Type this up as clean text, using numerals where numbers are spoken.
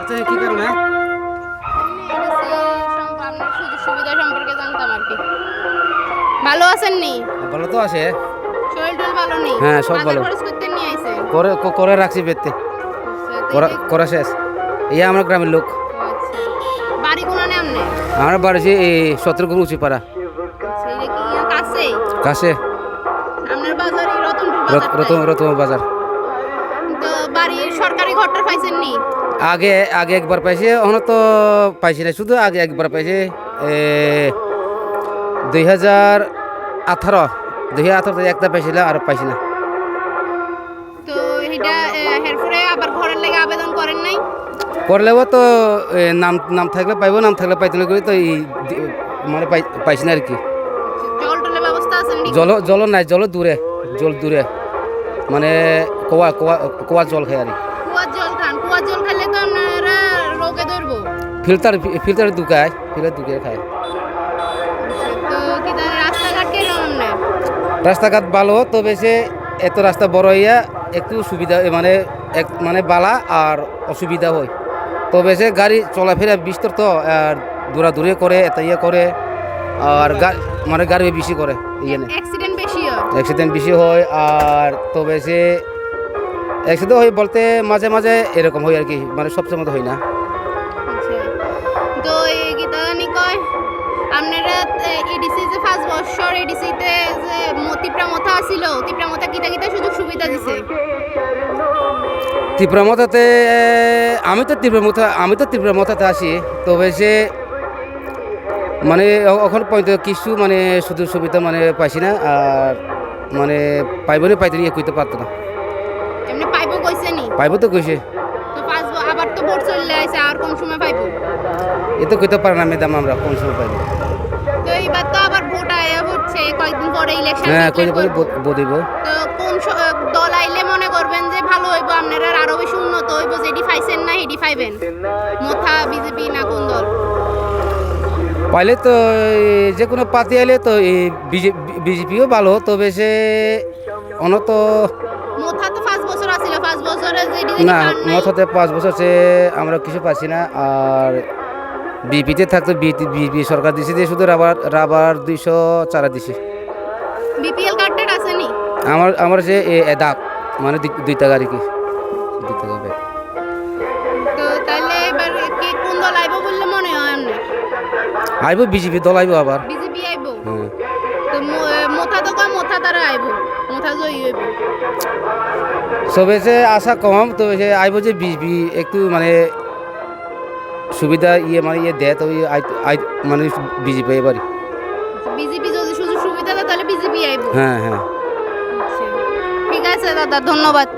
তো কি কারণে? আপনার সুযোগ সুবিধা সম্পর্কে জানতাম আর কি। ভালো আছেন নি? ভালো তো আছে। শরীর টল ভালো নেই? হ্যাঁ, সব ভালো। খরচ করতে নিয়ে আইছেন? করে রাখছি বেতে আচ্ছা, করা শেষ। ইয়ে আমার গ্রামের লোক। বাড়ি কোনানে আমনে? আমরা বাড়িছি এই 17 গুরু উঁচি পাড়া সেইটা কি কাছেই? কাছে আপনার বাজারে রতনপুর বাজার। রতন বাজার। তো বাড়ির সরকারি ঘরটা পাইছেন নি? আগে একবার পাইছি, এখন তো পাইছি না, শুধু আগে একবার পাইছি 2018 একটা পাইছিলাম আর পাইছি না। তো এটা এরপরে আবার ঘরের লেগে আবেদন করেন নাই? করলেও তো নাম থাকলে পাইবো, নাম থাকলে পাইতে না করি তো এই মানে পাইছি না আর কি। জল টলের ব্যবস্থা আছে নি? জল নাই, জল দূরে মানে কুয়ার জল খাই আর কুয়ার জল খান? কুয়ার জল খেলে তো আপনারা রোগে ধরবো। ফিল্টার দুকায় খায়। তো কি তার রাস্তাঘাট কিরকম না? রাস্তাঘাট ভালো, তবে সে এত রাস্তা বড় হইয়া একটু সুবিধা মানে বালা আর অসুবিধা হয়। তবে সে গাড়ি চলাফেরা বিস্তর তো আর দূরে করে এত ইয়ে করে আর মানে গাড়ি বেশি করে অ্যাক্সিডেন্ট বেশি হয়। আর তবে সে অ্যাক্সিডেন্ট হয় বলতে মাঝে মাঝে এরকম হয় আর কি, মানে সবসময় তো হয় না। তো এই গীতা জানি কয় আপনারা এডিসি যে 5 বছর এডিসিতে যে তীব্রা মথা ছিল, তীব্রা মথা কিতা সুযোগ সুবিধা দিছে? তীব্রমতাতে আমি তো তীব্রমতাতে আসি, তবে সে মানে এখন পর্যন্ত কিছু মানে সুযোগ সুবিধা মানে পাইছি না, আর মানে পাইতে নিয়ে কইতে পারতো না। এমনি পাইবো কইছে নি? পাইবো তো কইছে। তো আবার তো ভোট চলে আইছে, আর কোন সময় পাইবো? এ তো কইতে পারে না ম্যাডাম, আমরা কোন সময় পাইবো। তো এইবার তো আবার ভোট আয়া হচ্ছে কয়েকদিন পরে ইলেকশন। হ্যাঁ, কইতে পারে বদিব। তো কোন দল আইলে মনে করবেন যে ভালো হইবো, আপনারা আরো বেশি উন্নত হইবো? যেটি পাইছেন না হেডি পাইবেন? মোথা বিজেপি না কোন দল? পাইলে তো যে কোনো পার্টি আইলে তো বিজেপিও ভালো, তবে সে অনত মোথা তো 5 বছর আছিল, 5 বছরে যেটি না মথাতে 5 বছর সে আমরা কিছু পাচ্ছি না। আর বিপিতে থাকতো বিপি সরকার দিছে যে শুধু রাবার 200 চারা দিছে। বিপিএল কার্ডটা আছে নি? আমার যে এদাক মানে 2 টাকা আর কি, 2 টাকা ব্যাগ। তো তাহলে এবার কি কোন দল আইবো বললে মনে হয় আপনার? আইবো বিজেপি দল আইবো আবার। বিজেপি আইবো? হ্যাঁ। তো মোথা তো কয় মোথা তারা আইবো, মোথা জয়ী হইবো। সবে যে আশা কম, তো সে আইবো যে বিজেপি একটু মানে সুবিধা মানে দেয়, তো মানে বিজেপি এবারই। বিজেপি যদি সুযোগ সুবিধা দেয় তাহলে বিজেপি আইবো? হ্যাঁ। ঠিক আছে দাদা, ধন্যবাদ।